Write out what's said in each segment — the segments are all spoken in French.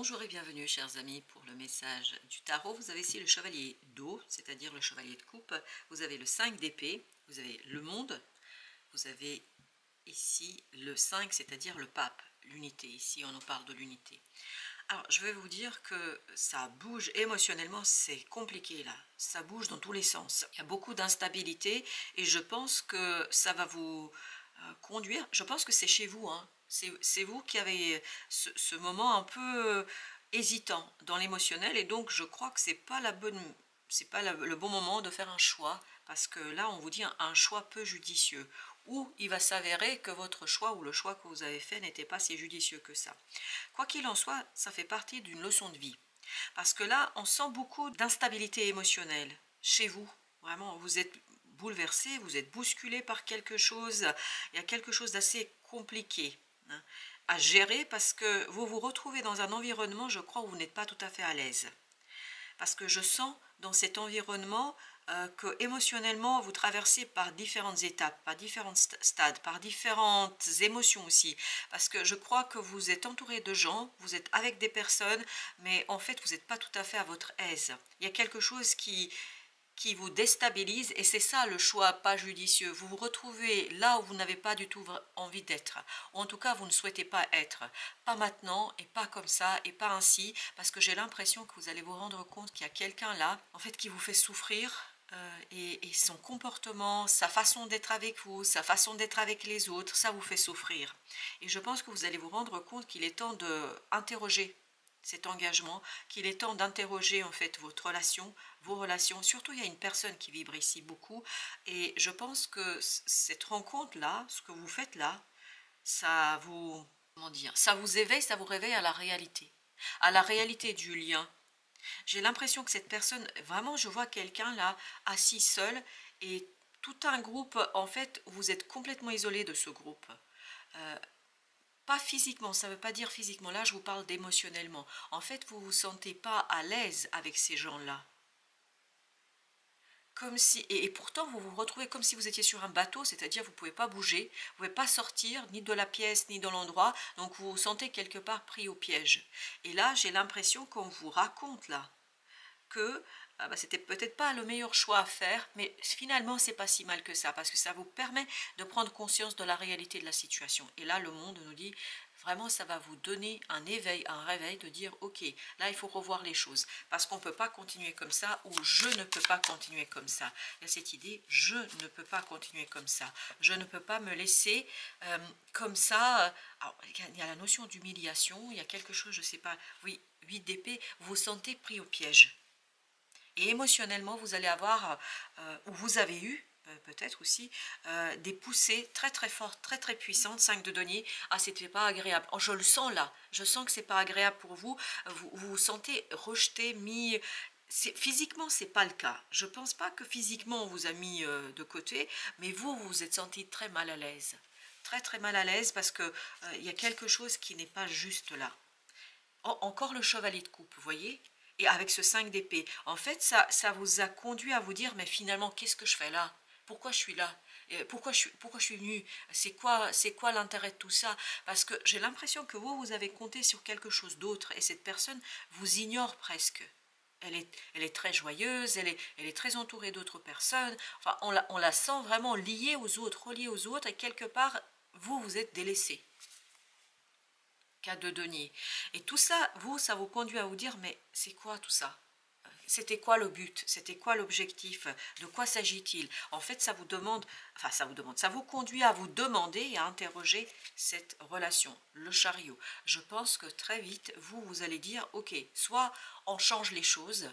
Bonjour et bienvenue chers amis pour le message du tarot. Vous avez ici le chevalier d'eau, c'est-à-dire le chevalier de coupe. Vous avez le 5 d'épée, vous avez le monde. Vous avez ici le 5, c'est-à-dire le pape, l'unité. Ici on nous parle de l'unité. Alors je vais vous dire que ça bouge émotionnellement, c'est compliqué là. Ça bouge dans tous les sens. Il y a beaucoup d'instabilité et je pense que ça va vous conduire. Je pense que c'est chez vous, hein. C'est vous qui avez ce moment un peu hésitant dans l'émotionnel et donc je crois que c'est pas le bon moment de faire un choix parce que là on vous dit un choix peu judicieux ou il va s'avérer que votre choix ou le choix que vous avez fait n'était pas si judicieux que ça. Quoi qu'il en soit, ça fait partie d'une leçon de vie parce que là on sent beaucoup d'instabilité émotionnelle chez vous. Vraiment, vous êtes bouleversé, vous êtes bousculé par quelque chose, il y a quelque chose d'assez compliqué à gérer parce que vous vous retrouvez dans un environnement, je crois, où vous n'êtes pas tout à fait à l'aise. Parce que je sens dans cet environnement que émotionnellement vous traversez par différentes étapes, par différents stades, par différentes émotions aussi. Parce que je crois que vous êtes entouré de gens, vous êtes avec des personnes, mais en fait vous n'êtes pas tout à fait à votre aise. Il y a quelque chose qui vous déstabilise et c'est ça le choix pas judicieux. Vous vous retrouvez là où vous n'avez pas du tout envie d'être, ou en tout cas vous ne souhaitez pas être, pas maintenant et pas comme ça et pas ainsi, parce que j'ai l'impression que vous allez vous rendre compte qu'il y a quelqu'un là en fait qui vous fait souffrir. Et son comportement, sa façon d'être avec vous, sa façon d'être avec les autres, ça vous fait souffrir. Et je pense que vous allez vous rendre compte qu'il est temps d'interroger cet engagement, qu'il est temps d'interroger en fait votre relation, vos relations. Surtout, il y a une personne qui vibre ici beaucoup et je pense que cette rencontre-là, ce que vous faites là, ça vous, comment dire, ça vous éveille, ça vous réveille à la réalité du lien. J'ai l'impression que cette personne, vraiment, je vois quelqu'un là, assis seul et tout un groupe, en fait, vous êtes complètement isolé de ce groupe. Pas physiquement, ça ne veut pas dire physiquement, là je vous parle d'émotionnellement. En fait, vous ne vous sentez pas à l'aise avec ces gens-là. Comme si, et pourtant vous vous retrouvez comme si vous étiez sur un bateau, c'est-à-dire vous ne pouvez pas bouger, vous ne pouvez pas sortir ni de la pièce ni de l'endroit, donc vous vous sentez quelque part pris au piège. Et là, j'ai l'impression qu'on vous raconte là que c'était peut-être pas le meilleur choix à faire, mais finalement c'est pas si mal que ça, parce que ça vous permet de prendre conscience de la réalité de la situation. Et là le monde nous dit, vraiment ça va vous donner un éveil, un réveil de dire ok, là il faut revoir les choses, parce qu'on ne peut pas continuer comme ça, ou je ne peux pas continuer comme ça. Il y a cette idée, je ne peux pas continuer comme ça, je ne peux pas me laisser comme ça. Alors, il y a la notion d'humiliation, il y a quelque chose, je sais pas, oui, 8 d'épée, vous vous sentez pris au piège. Et émotionnellement, vous allez avoir, ou vous avez eu, peut-être aussi, des poussées très très fortes, très très puissantes, 5 de denier. Ah, c'était pas agréable. Oh, je le sens là, je sens que c'est pas agréable pour vous. Vous vous sentez rejeté, mis. Physiquement, c'est pas le cas. Je pense pas que physiquement on vous a mis de côté, mais vous vous êtes senti très mal à l'aise. Très très mal à l'aise parce que il y a quelque chose qui n'est pas juste là. Oh, encore le chevalier de coupe, vous voyez? Et avec ce 5 d'épée, en fait, ça vous a conduit à vous dire, mais finalement, qu'est-ce que je fais là? Pourquoi je suis là? Pourquoi je suis venue? C'est quoi l'intérêt de tout ça? Parce que j'ai l'impression que vous avez compté sur quelque chose d'autre et cette personne vous ignore presque. Elle est très joyeuse, elle est très entourée d'autres personnes. Enfin, on la sent vraiment liée aux autres, reliée aux autres et quelque part, vous êtes délaissé. De denier. Et tout ça, ça vous conduit à vous dire, mais c'est quoi tout ça? C'était quoi le but? C'était quoi l'objectif? De quoi s'agit-il? En fait, ça vous conduit à vous demander et à interroger cette relation, le chariot. Je pense que très vite, vous allez dire, ok, soit on change les choses,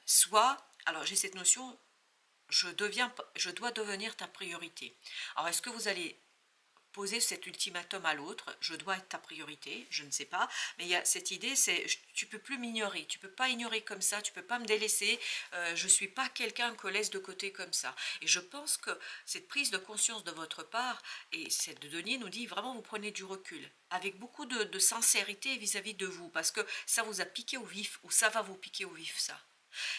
soit, alors j'ai cette notion, je dois devenir ta priorité. Alors, est-ce que vous allez poser cet ultimatum à l'autre, je dois être ta priorité, je ne sais pas, mais il y a cette idée, c'est tu peux plus m'ignorer, tu peux pas ignorer comme ça, tu peux pas me délaisser, je suis pas quelqu'un que laisse de côté comme ça. Et je pense que cette prise de conscience de votre part, et cette de denier nous dit vraiment vous prenez du recul, avec beaucoup de sincérité vis-à-vis de vous, parce que ça vous a piqué au vif, ou ça va vous piquer au vif ça.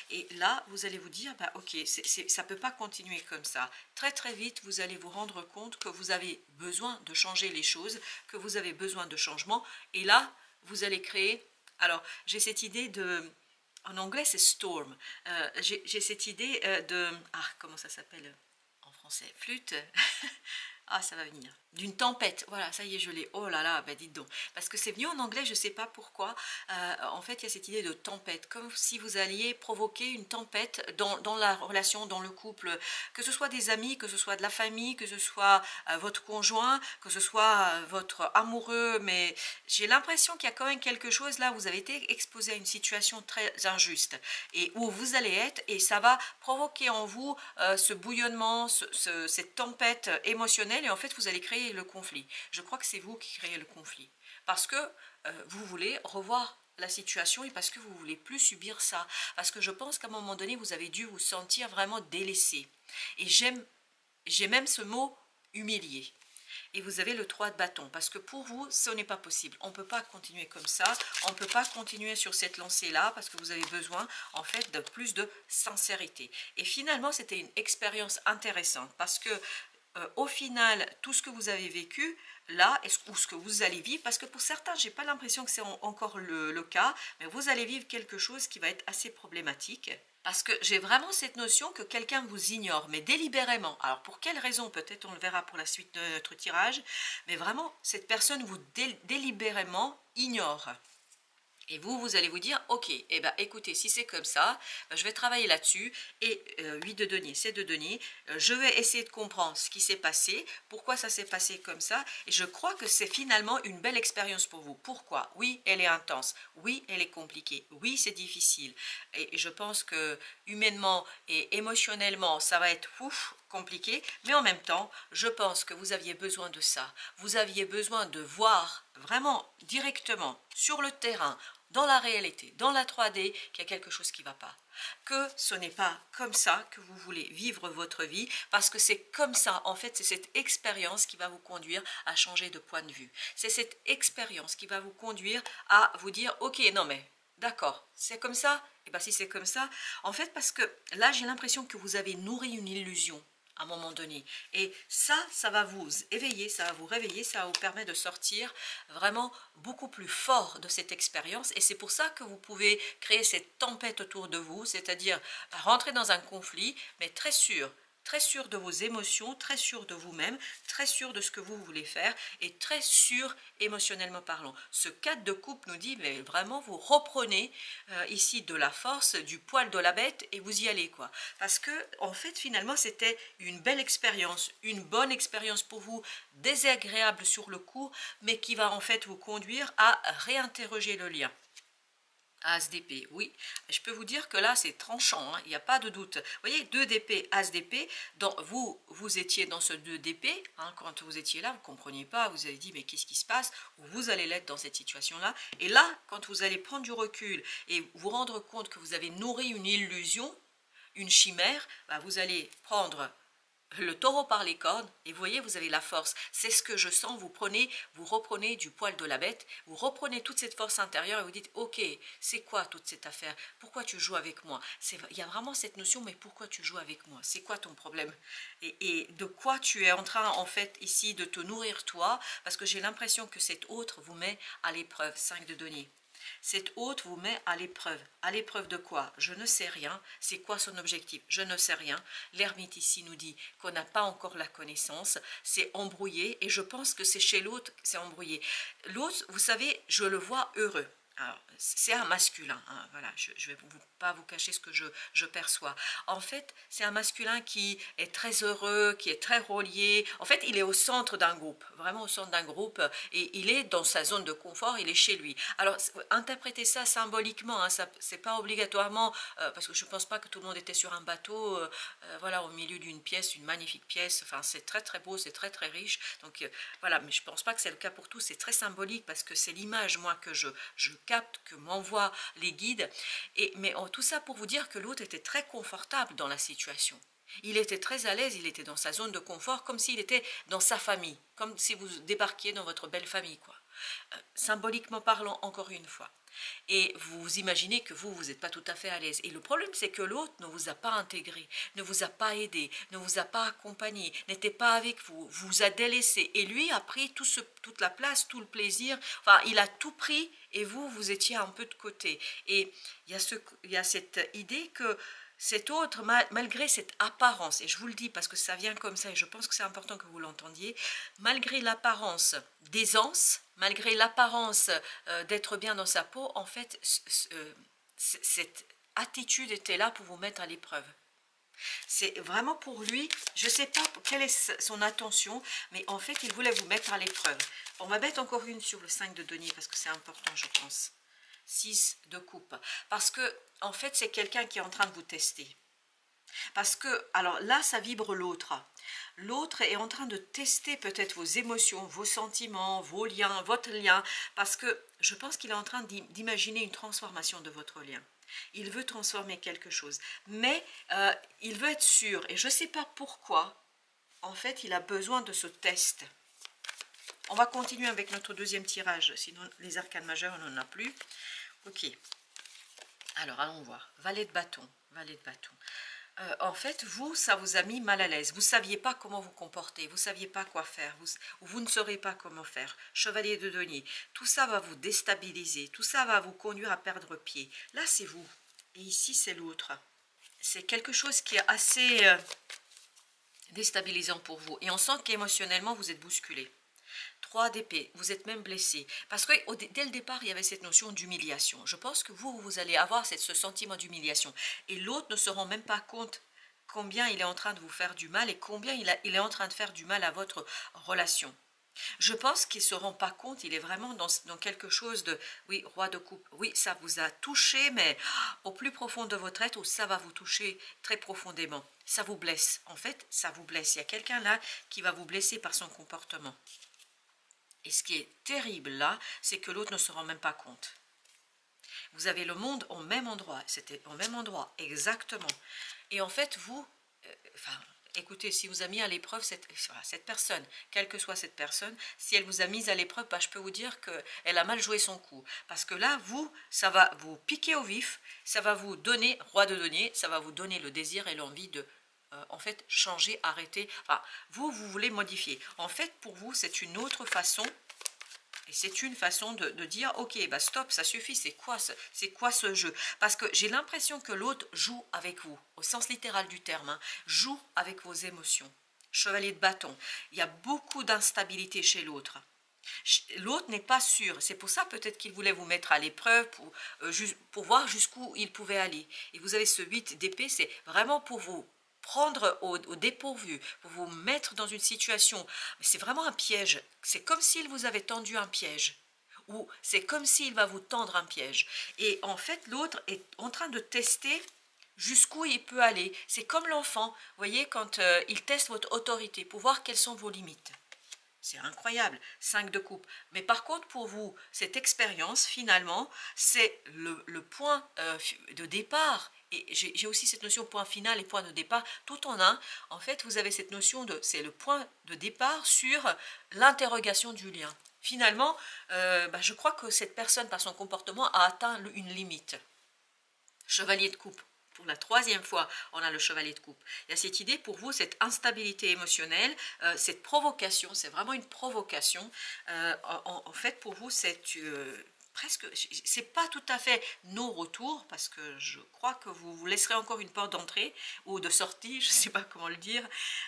Et là, vous allez vous dire, bah, ok, ça ne peut pas continuer comme ça. Très très vite, vous allez vous rendre compte que vous avez besoin de changer les choses, que vous avez besoin de changement. Et là, vous allez créer Alors, j'ai cette idée de... En anglais, c'est storm. J'ai cette idée de... Ah, comment ça s'appelle en français? Flûte. Ah, ça va venir. D'une tempête. Voilà, ça y est, je l'ai. Oh là là, bah dites donc. Parce que c'est venu en anglais, je ne sais pas pourquoi. En fait, il y a cette idée de tempête. Comme si vous alliez provoquer une tempête dans la relation, dans le couple. Que ce soit des amis, que ce soit de la famille, que ce soit votre conjoint, que ce soit votre amoureux. Mais j'ai l'impression qu'il y a quand même quelque chose là. Vous avez été exposé à une situation très injuste. Et où vous allez être. Et ça va provoquer en vous ce bouillonnement, cette tempête émotionnelle. Et en fait, vous allez créer le conflit. Je crois que c'est vous qui créez le conflit. Parce que vous voulez revoir la situation et parce que vous ne voulez plus subir ça. Parce que je pense qu'à un moment donné, vous avez dû vous sentir vraiment délaissé. Et j'ai même ce mot humilié. Et vous avez le 3 de bâton, parce que pour vous, ce n'est pas possible. On ne peut pas continuer comme ça, on ne peut pas continuer sur cette lancée-là, parce que vous avez besoin, en fait, de plus de sincérité. Et finalement, c'était une expérience intéressante, parce que au final, tout ce que vous avez vécu, là, ou ce que vous allez vivre, parce que pour certains, je n'ai pas l'impression que c'est encore le cas, mais vous allez vivre quelque chose qui va être assez problématique. Parce que j'ai vraiment cette notion que quelqu'un vous ignore, mais délibérément. Alors pour quelle raison, peut-être on le verra pour la suite de notre tirage, mais vraiment, cette personne vous délibérément ignore. Et vous allez vous dire, ok, eh ben, écoutez, si c'est comme ça, ben, je vais travailler là-dessus. Et 8 de denier, c'est de denier. Je vais essayer de comprendre ce qui s'est passé, pourquoi ça s'est passé comme ça. Et je crois que c'est finalement une belle expérience pour vous. Pourquoi? Oui, elle est intense. Oui, elle est compliquée. Oui, c'est difficile. Et je pense que humainement et émotionnellement, ça va être ouf, compliqué, mais en même temps, je pense que vous aviez besoin de ça. Vous aviez besoin de voir vraiment directement sur le terrain, dans la réalité, dans la 3D, qu'il y a quelque chose qui ne va pas. Que ce n'est pas comme ça que vous voulez vivre votre vie, parce que c'est comme ça, en fait, c'est cette expérience qui va vous conduire à changer de point de vue. C'est cette expérience qui va vous conduire à vous dire, ok, non mais, d'accord, c'est comme ça. Et bien si c'est comme ça, en fait, parce que là, j'ai l'impression que vous avez nourri une illusion à un moment donné. Et ça va vous éveiller, ça va vous réveiller, ça va vous permettre de sortir vraiment beaucoup plus fort de cette expérience. Et c'est pour ça que vous pouvez créer cette tempête autour de vous, c'est-à-dire rentrer dans un conflit, mais très sûr de vos émotions, très sûr de vous-même, très sûr de ce que vous voulez faire et très sûr émotionnellement parlant. Ce 4 de coupe nous dit, mais vraiment, vous reprenez ici de la force, du poil de la bête et vous y allez, quoi. Parce que, en fait, finalement, c'était une belle expérience, une bonne expérience pour vous, désagréable sur le coup, mais qui va en fait vous conduire à réinterroger le lien. As d'épée, oui. Je peux vous dire que là, c'est tranchant, hein, il n'y a pas de doute. Vous voyez, 2 d'épée, As d'épée, vous étiez dans ce 2 d'épée, hein, quand vous étiez là, vous ne compreniez pas, vous avez dit, mais qu'est-ce qui se passe? Ou vous allez l'être dans cette situation-là. Et là, quand vous allez prendre du recul et vous rendre compte que vous avez nourri une illusion, une chimère, bah, vous allez prendre le taureau par les cornes, et vous voyez, vous avez la force. C'est ce que je sens, vous reprenez du poil de la bête, vous reprenez toute cette force intérieure et vous dites, ok, c'est quoi toute cette affaire? Pourquoi tu joues avec moi? Il y a vraiment cette notion, mais pourquoi tu joues avec moi? C'est quoi ton problème? Et de quoi tu es en train, en fait, ici, de te nourrir toi? Parce que j'ai l'impression que cet autre vous met à l'épreuve, 5 de denier. Cette hôte vous met à l'épreuve. À l'épreuve de quoi? Je ne sais rien. C'est quoi son objectif? Je ne sais rien. L'ermite ici nous dit qu'on n'a pas encore la connaissance. C'est embrouillé et je pense que c'est chez l'autre que c'est embrouillé. L'autre, vous savez, je le vois heureux. C'est un masculin, hein, voilà, je ne vais pas vous cacher ce que je perçois. En fait, c'est un masculin qui est très heureux, qui est très relié. En fait, il est au centre d'un groupe, vraiment au centre d'un groupe, et il est dans sa zone de confort, il est chez lui. Alors, interprétez ça symboliquement, hein, c'est pas obligatoirement, parce que je ne pense pas que tout le monde était sur un bateau, voilà, au milieu d'une pièce, une magnifique pièce, enfin, c'est très très beau, c'est très très riche, donc voilà, mais je ne pense pas que c'est le cas pour tous, c'est très symbolique, parce que c'est l'image, moi, que je capte, que m'envoient les guides, mais tout ça pour vous dire que l'autre était très confortable dans la situation. Il était très à l'aise, il était dans sa zone de confort, comme s'il était dans sa famille, comme si vous débarquiez dans votre belle famille, quoi. symboliquement parlant, encore une fois. Et vous imaginez que vous n'êtes pas tout à fait à l'aise. Et le problème, c'est que l'autre ne vous a pas intégré, ne vous a pas aidé, ne vous a pas accompagné, n'était pas avec vous, vous a délaissé. Et lui a pris toute la place, tout le plaisir. Enfin, il a tout pris et vous étiez un peu de côté. Et il y a cette idée que cet autre, malgré cette apparence, et je vous le dis parce que ça vient comme ça, et je pense que c'est important que vous l'entendiez, malgré l'apparence d'aisance, malgré l'apparence d'être bien dans sa peau, en fait, cette attitude était là pour vous mettre à l'épreuve. C'est vraiment pour lui, je ne sais pas quelle est son intention, mais en fait, il voulait vous mettre à l'épreuve. On va mettre encore une sur le 5 de denier, parce que c'est important, je pense. 6 de coupe. Parce que, en fait, c'est quelqu'un qui est en train de vous tester. Parce que, alors là, ça vibre l'autre. L'autre est en train de tester peut-être vos émotions, vos sentiments, vos liens, votre lien. Parce que je pense qu'il est en train d'imaginer une transformation de votre lien. Il veut transformer quelque chose. Mais il veut être sûr. Et je ne sais pas pourquoi, en fait, il a besoin de ce test. On va continuer avec notre deuxième tirage. Sinon, les arcanes majeures, on n'en a plus. Ok. Alors, allons voir. Valet de bâton. Valet de bâton. En fait, vous, ça vous a mis mal à l'aise. Vous ne saviez pas comment vous comporter, vous ne saviez pas quoi faire, vous ne saurez pas comment faire. Chevalier de denier, tout ça va vous déstabiliser, tout ça va vous conduire à perdre pied. Là, c'est vous, et ici, c'est l'autre. C'est quelque chose qui est assez déstabilisant pour vous. Et on sent qu'émotionnellement, vous êtes bousculé. 3 d'épée, vous êtes même blessé. Parce que dès le départ, il y avait cette notion d'humiliation. Je pense que vous allez avoir ce sentiment d'humiliation. Et l'autre ne se rend même pas compte combien il est en train de vous faire du mal et combien il est en train de faire du mal à votre relation. Je pense qu'il ne se rend pas compte, il est vraiment dans quelque chose de, oui, roi de coupe, oui, ça vous a touché, mais au plus profond de votre être, ça va vous toucher très profondément. Ça vous blesse, en fait, ça vous blesse. Il y a quelqu'un là qui va vous blesser par son comportement. Et ce qui est terrible là, c'est que l'autre ne se rend même pas compte. Vous avez le monde au même endroit, c'était au même endroit, exactement. Et en fait, vous, écoutez, si vous a mis à l'épreuve cette personne, quelle que soit cette personne, si elle vous a mise à l'épreuve, je peux vous dire qu'elle a mal joué son coup. Parce que là, ça va vous piquer au vif, ça va vous donner, roi de denier, ça va vous donner le désir et l'envie de en fait, changer, arrêter. Enfin, vous voulez modifier. En fait, pour vous, c'est une autre façon. Et c'est une façon de dire, ok, bah stop, ça suffit, c'est quoi ce jeu? Parce que j'ai l'impression que l'autre joue avec vous, au sens littéral du terme, hein, joue avec vos émotions. Chevalier de bâton, il y a beaucoup d'instabilité chez l'autre. L'autre n'est pas sûr, c'est pour ça peut-être qu'il voulait vous mettre à l'épreuve pour voir jusqu'où il pouvait aller. Et vous avez ce 8 d'épée, c'est vraiment pour vous prendre au dépourvu, pour vous mettre dans une situation, c'est vraiment un piège, c'est comme s'il vous avait tendu un piège, ou c'est comme s'il va vous tendre un piège. Et en fait, l'autre est en train de tester jusqu'où il peut aller. C'est comme l'enfant, vous voyez, quand il teste votre autorité pour voir quelles sont vos limites. C'est incroyable, 5 de coupe. Mais par contre, pour vous, cette expérience, finalement, c'est le point de départ. Et j'ai aussi cette notion point final et point de départ, tout en un. En fait, vous avez cette notion c'est le point de départ sur l'interrogation du lien. Finalement, je crois que cette personne, par son comportement, a atteint une limite. Chevalier de coupe. Pour la 3e fois, on a le chevalier de coupe. Il y a cette idée pour vous, cette instabilité émotionnelle, cette provocation, c'est vraiment une provocation. En fait, pour vous, c'est presque, c'est pas tout à fait non-retour, parce que je crois que vous laisserez encore une porte d'entrée ou de sortie, je ne sais pas comment le dire,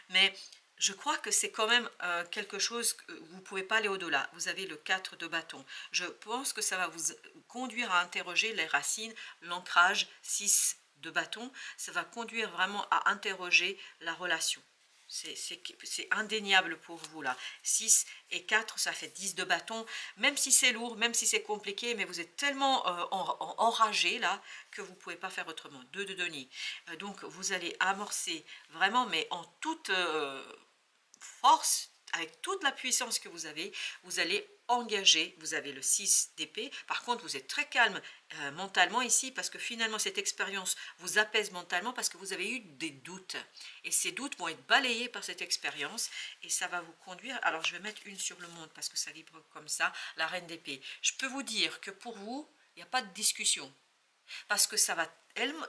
mais je crois que c'est quand même quelque chose que vous ne pouvez pas aller au-delà. Vous avez le 4 de bâton. Je pense que ça va vous conduire à interroger les racines, l'ancrage, 6 de bâton. Ça va conduire vraiment à interroger la relation. C'est indéniable pour vous là. 6 et 4, ça fait 10 de bâton. Même si c'est lourd, même si c'est compliqué, mais vous êtes tellement enragé là que vous ne pouvez pas faire autrement. 2 de denier. Donc vous allez amorcer vraiment, mais en toute force, avec toute la puissance que vous avez, vous allez engager. Vous avez le 6 d'épée. Par contre, vous êtes très calme mentalement ici, parce que finalement, cette expérience vous apaise mentalement, parce que vous avez eu des doutes. Et ces doutes vont être balayés par cette expérience, et ça va vous conduire. Alors, je vais mettre une sur le monde, parce que ça vibre comme ça, la reine d'épée. Je peux vous dire que pour vous, il n'y a pas de discussion. Parce que ça va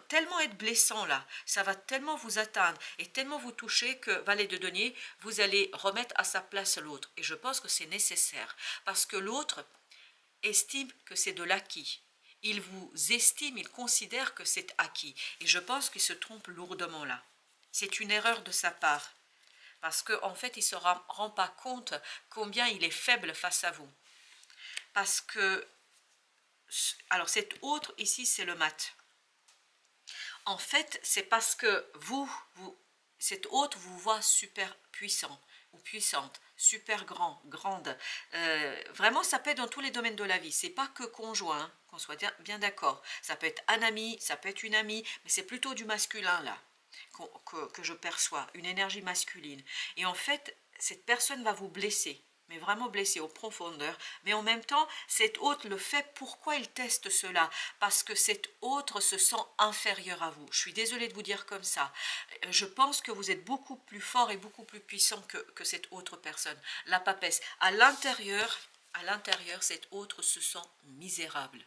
tellement être blessant là, ça va tellement vous atteindre et tellement vous toucher que, valet de denier, vous allez remettre à sa place l'autre. Et je pense que c'est nécessaire, parce que l'autre estime que c'est de l'acquis. Il vous estime, il considère que c'est acquis. Et je pense qu'il se trompe lourdement là. C'est une erreur de sa part, parce qu'en fait, il ne se rend pas compte combien il est faible face à vous. Parce que, alors cet autre ici, c'est le mat. En fait, c'est parce que cette autre vous voit super puissant ou puissante, super grande. Vraiment, ça peut être dans tous les domaines de la vie. C'est pas que conjoint, hein, qu'on soit bien d'accord. Ça peut être un ami, ça peut être une amie, mais c'est plutôt du masculin là que je perçois, une énergie masculine. Et en fait, cette personne va vous blesser. Mais vraiment blessé aux profondeurs. Mais en même temps, cet autre le fait. Pourquoi il teste cela? Parce que cet autre se sent inférieur à vous. Je suis désolée de vous dire comme ça. Je pense que vous êtes beaucoup plus fort et beaucoup plus puissant que cette autre personne. La papesse. À l'intérieur, cet autre se sent misérable.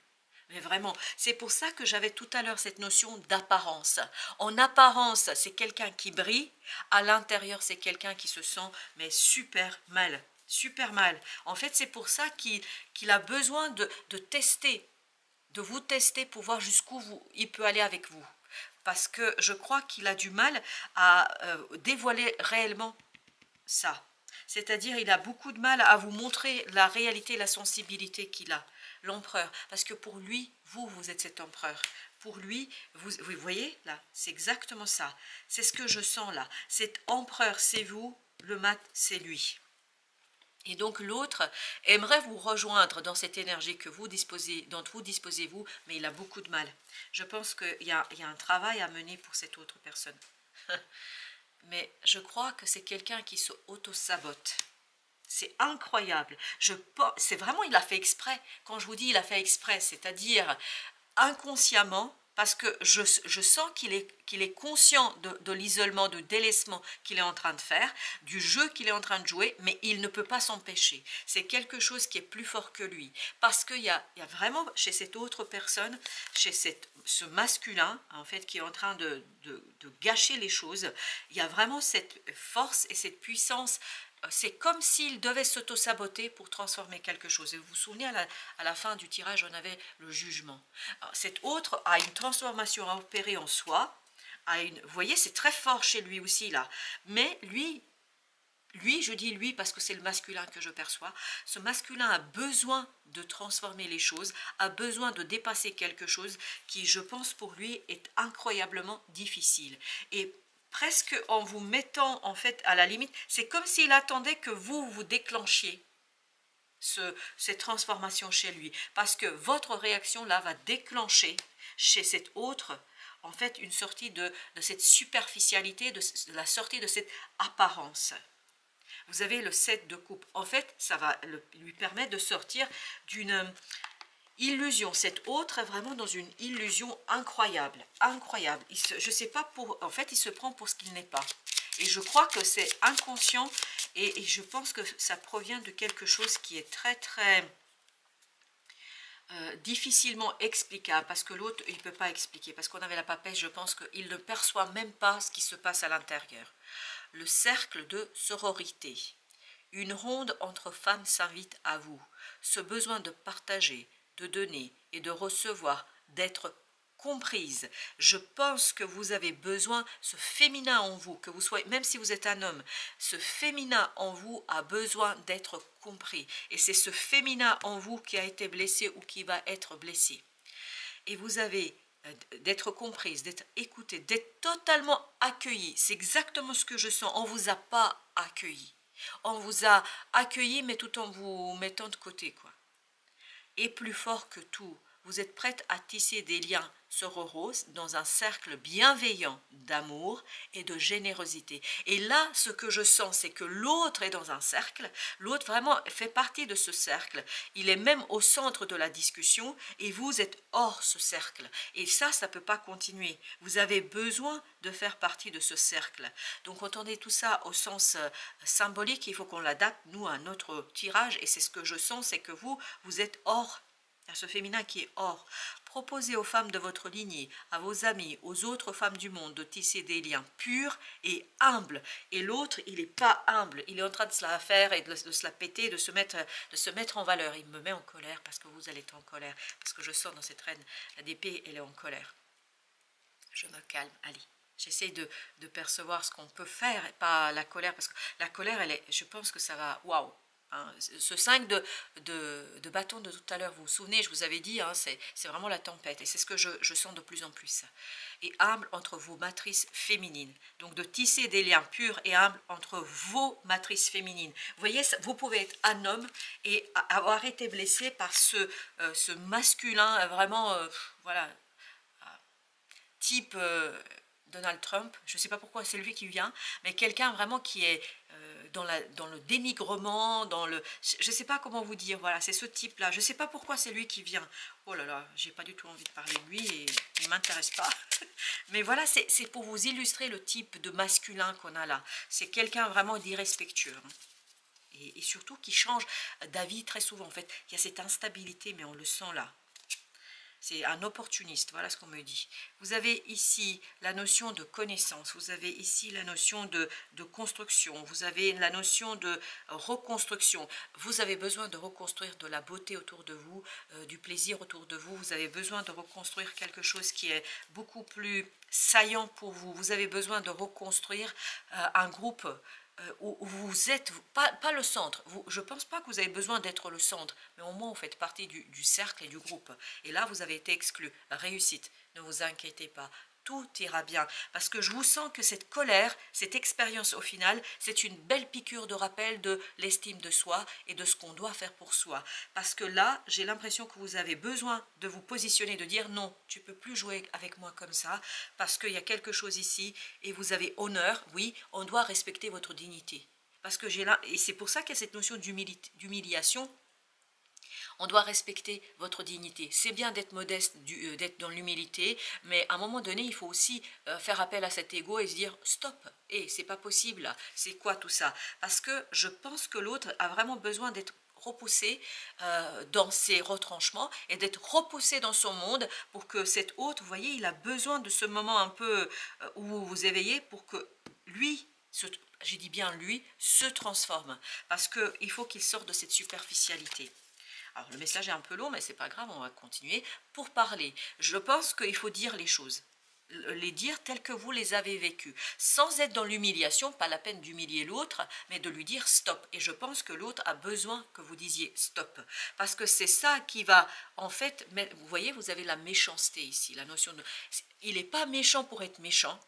Mais vraiment, c'est pour ça que j'avais tout à l'heure cette notion d'apparence. En apparence, c'est quelqu'un qui brille. À l'intérieur, c'est quelqu'un qui se sent mais super mal. Super mal. En fait, c'est pour ça qu'il a besoin de tester, de vous tester pour voir jusqu'où il peut aller avec vous. Parce que je crois qu'il a du mal à dévoiler réellement ça. C'est-à-dire, il a beaucoup de mal à vous montrer la réalité, la sensibilité qu'il a. L'empereur. Parce que pour lui, vous êtes cet empereur. Pour lui, vous voyez, là, c'est exactement ça. C'est ce que je sens là. Cet empereur, c'est vous, le mat, c'est lui. Et donc l'autre aimerait vous rejoindre dans cette énergie que vous disposez, dont vous disposez vous, mais il a beaucoup de mal. Je pense qu'il y a un travail à mener pour cette autre personne. Mais je crois que c'est quelqu'un qui se auto-sabote. C'est incroyable. C'est vraiment, il a fait exprès. Quand je vous dis il a fait exprès, c'est-à-dire inconsciemment, parce que je sens qu'il est conscient de l'isolement, de délaissement qu'il est en train de faire, du jeu qu'il est en train de jouer, mais il ne peut pas s'empêcher. C'est quelque chose qui est plus fort que lui. Parce qu'il y a vraiment, chez cette autre personne, chez ce masculin, en fait, qui est en train de gâcher les choses, il y a vraiment cette force et cette puissance. C'est comme s'il devait s'auto-saboter pour transformer quelque chose. Et vous vous souvenez, à la fin du tirage, on avait le jugement. Alors, cet autre a une transformation à opérer en soi. Vous voyez, c'est très fort chez lui aussi, là. Mais lui, je dis lui parce que c'est le masculin que je perçois, ce masculin a besoin de transformer les choses, a besoin de dépasser quelque chose qui, je pense, pour lui, est incroyablement difficile. Et presque en vous mettant en fait à la limite, c'est comme s'il attendait que vous déclenchiez cette transformation chez lui, parce que votre réaction là va déclencher chez cet autre en fait une sortie de cette superficialité, de la sortie de cette apparence. Vous avez le 7 de coupe, en fait ça va lui permettre de sortir d'une illusion. Cet autre est vraiment dans une illusion incroyable, incroyable. Je sais pas, en fait, il se prend pour ce qu'il n'est pas. Et je crois que c'est inconscient et je pense que ça provient de quelque chose qui est très, très difficilement explicable, parce que l'autre, il ne peut pas expliquer. Parce qu'on avait la papesse, je pense qu'il ne perçoit même pas ce qui se passe à l'intérieur. Le cercle de sororité. Une ronde entre femmes s'invite à vous. Ce besoin de partager, de donner et de recevoir, d'être comprise. Je pense que vous avez besoin, ce féminin en vous, que vous soyez, même si vous êtes un homme, ce féminin en vous a besoin d'être compris. Et c'est ce féminin en vous qui a été blessé ou qui va être blessé. Et vous avez d'être comprise, d'être écoutée, d'être totalement accueillie. C'est exactement ce que je sens. On ne vous a pas accueilli. On vous a accueilli, mais tout en vous mettant de côté, quoi. Et plus fort que tout, vous êtes prête à tisser des liens rose dans un cercle bienveillant d'amour et de générosité. Et là, ce que je sens, c'est que l'autre est dans un cercle, l'autre vraiment fait partie de ce cercle, il est même au centre de la discussion et vous êtes hors ce cercle. Et ça ne peut pas continuer. Vous avez besoin de faire partie de ce cercle. Donc, entendez tout ça au sens symbolique, il faut qu'on l'adapte, nous, à notre tirage, et c'est ce que je sens, c'est que vous êtes hors. Il y a ce féminin qui est hors. Proposez aux femmes de votre lignée, à vos amis, aux autres femmes du monde de tisser des liens purs et humbles. Et l'autre, il n'est pas humble, il est en train de se la faire et de se la péter, de se mettre en valeur. Il me met en colère parce que vous allez être en colère, parce que je sens dans cette reine, la d'épée, elle est en colère. Je me calme, allez. J'essaie de percevoir ce qu'on peut faire, et pas la colère, parce que la colère, je pense que ça va, waouh. Hein, ce 5 de bâton de tout à l'heure, vous vous souvenez, je vous avais dit, hein, c'est vraiment la tempête, et c'est ce que je sens de plus en plus. Et humble entre vos matrices féminines, donc de tisser des liens purs et humbles entre vos matrices féminines. Vous voyez, vous pouvez être un homme et avoir été blessé par ce masculin, vraiment, voilà, type Donald Trump, je ne sais pas pourquoi c'est lui qui vient, mais quelqu'un vraiment qui est dans le dénigrement, je ne sais pas comment vous dire, voilà, c'est ce type-là, je ne sais pas pourquoi c'est lui qui vient. Oh là là, j'ai pas du tout envie de parler de lui et il ne m'intéresse pas. Mais voilà, c'est pour vous illustrer le type de masculin qu'on a là. C'est quelqu'un vraiment d'irrespectueux. Hein. Et surtout qui change d'avis très souvent. En fait, il y a cette instabilité, mais on le sent là. C'est un opportuniste, voilà ce qu'on me dit. Vous avez ici la notion de connaissance, vous avez ici la notion de construction, vous avez la notion de reconstruction. Vous avez besoin de reconstruire de la beauté autour de vous, du plaisir autour de vous. Vous avez besoin de reconstruire quelque chose qui est beaucoup plus saillant pour vous. Vous avez besoin de reconstruire un groupe où vous êtes, pas le centre, je ne pense pas que vous avez besoin d'être le centre, mais au moins vous faites partie du cercle et du groupe. Et là, vous avez été exclu. Réussite, ne vous inquiétez pas. Tout ira bien, parce que je vous sens que cette colère, cette expérience au final, c'est une belle piqûre de rappel de l'estime de soi et de ce qu'on doit faire pour soi. Parce que là, j'ai l'impression que vous avez besoin de vous positionner, de dire non, tu ne peux plus jouer avec moi comme ça, parce qu'il y a quelque chose ici et vous avez honneur, oui, on doit respecter votre dignité. Parce que j'ai là, et c'est pour ça qu'il y a cette notion d'humiliation. On doit respecter votre dignité. C'est bien d'être modeste, d'être dans l'humilité, mais à un moment donné, il faut aussi faire appel à cet ego et se dire stop, c'est pas possible, c'est quoi tout ça? Parce que je pense que l'autre a vraiment besoin d'être repoussé dans ses retranchements et d'être repoussé dans son monde pour que cet autre, vous voyez, il a besoin de ce moment un peu où vous vous éveillez pour que lui, j'ai dit bien lui, se transforme. Parce qu'il faut qu'il sorte de cette superficialité. Alors, le message est un peu long, mais c'est pas grave, on va continuer. Pour parler, je pense qu'il faut dire les choses, les dire telles que vous les avez vécues, sans être dans l'humiliation, pas la peine d'humilier l'autre, mais de lui dire stop. Et je pense que l'autre a besoin que vous disiez stop, parce que c'est ça qui va, en fait, vous voyez, vous avez la méchanceté ici, la notion de... Il n'est pas méchant pour être méchant,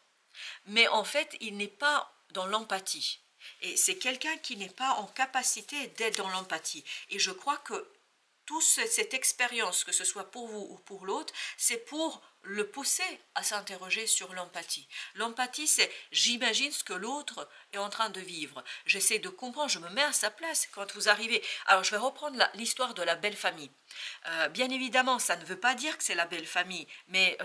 mais en fait, il n'est pas dans l'empathie. Et c'est quelqu'un qui n'est pas en capacité d'être dans l'empathie. Et je crois que toute cette expérience, que ce soit pour vous ou pour l'autre, c'est pour le pousser à s'interroger sur l'empathie. L'empathie, c'est j'imagine ce que l'autre est en train de vivre. J'essaie de comprendre, je me mets à sa place quand vous arrivez. Alors, je vais reprendre l'histoire de la belle famille. Bien évidemment, ça ne veut pas dire que c'est la belle famille, mais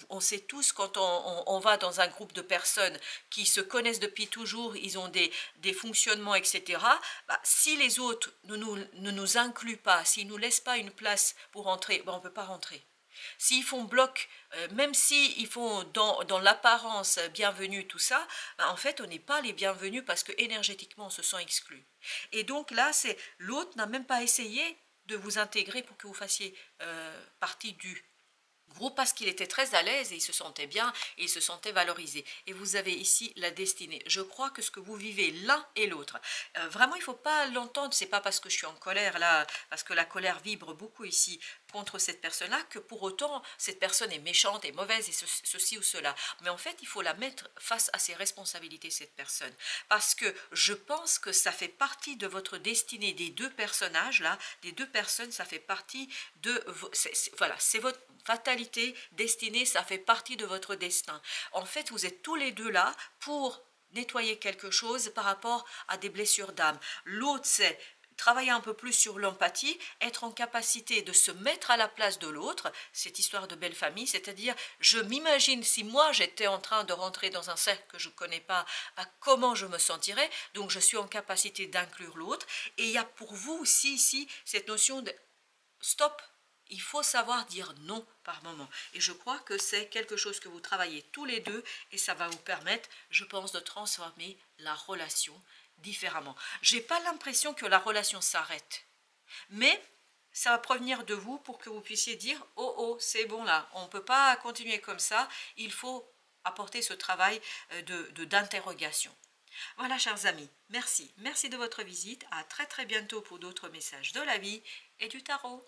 on sait tous quand on va dans un groupe de personnes qui se connaissent depuis toujours, ils ont des fonctionnements, etc. Bah, si les autres ne nous incluent pas, s'ils ne nous laissent pas une place pour entrer, bah, on ne peut pas rentrer. S'ils font bloc, même s'ils font dans l'apparence bienvenue, tout ça, ben en fait, on n'est pas les bienvenus parce que énergétiquement, on se sent exclu. Et donc là, c'est l'autre n'a même pas essayé de vous intégrer pour que vous fassiez partie du groupe parce qu'il était très à l'aise et il se sentait bien et il se sentait valorisé. Et vous avez ici la destinée. Je crois que ce que vous vivez l'un et l'autre, vraiment il ne faut pas l'entendre, c'est pas parce que je suis en colère là, parce que la colère vibre beaucoup ici, contre cette personne-là que pour autant cette personne est méchante et mauvaise et ceci ou cela. Mais en fait, il faut la mettre face à ses responsabilités, cette personne. Parce que je pense que ça fait partie de votre destinée des deux personnages-là, des deux personnes, ça fait partie de... Voilà, c'est votre fatalité, destinée, ça fait partie de votre destin. En fait, vous êtes tous les deux là pour nettoyer quelque chose par rapport à des blessures d'âme. L'autre, c'est travailler un peu plus sur l'empathie, être en capacité de se mettre à la place de l'autre, cette histoire de belle famille, c'est-à-dire je m'imagine si moi j'étais en train de rentrer dans un cercle que je ne connais pas, comment je me sentirais, donc je suis en capacité d'inclure l'autre, et il y a pour vous aussi ici cette notion de stop, il faut savoir dire non par moment. Et je crois que c'est quelque chose que vous travaillez tous les deux et ça va vous permettre, je pense, de transformer la relation différemment. Je n'ai pas l'impression que la relation s'arrête, mais ça va provenir de vous pour que vous puissiez dire « Oh, oh, c'est bon là, on ne peut pas continuer comme ça, il faut apporter ce travail d'interrogation. » Voilà, chers amis, merci. Merci de votre visite. À très très bientôt pour d'autres messages de la vie et du tarot.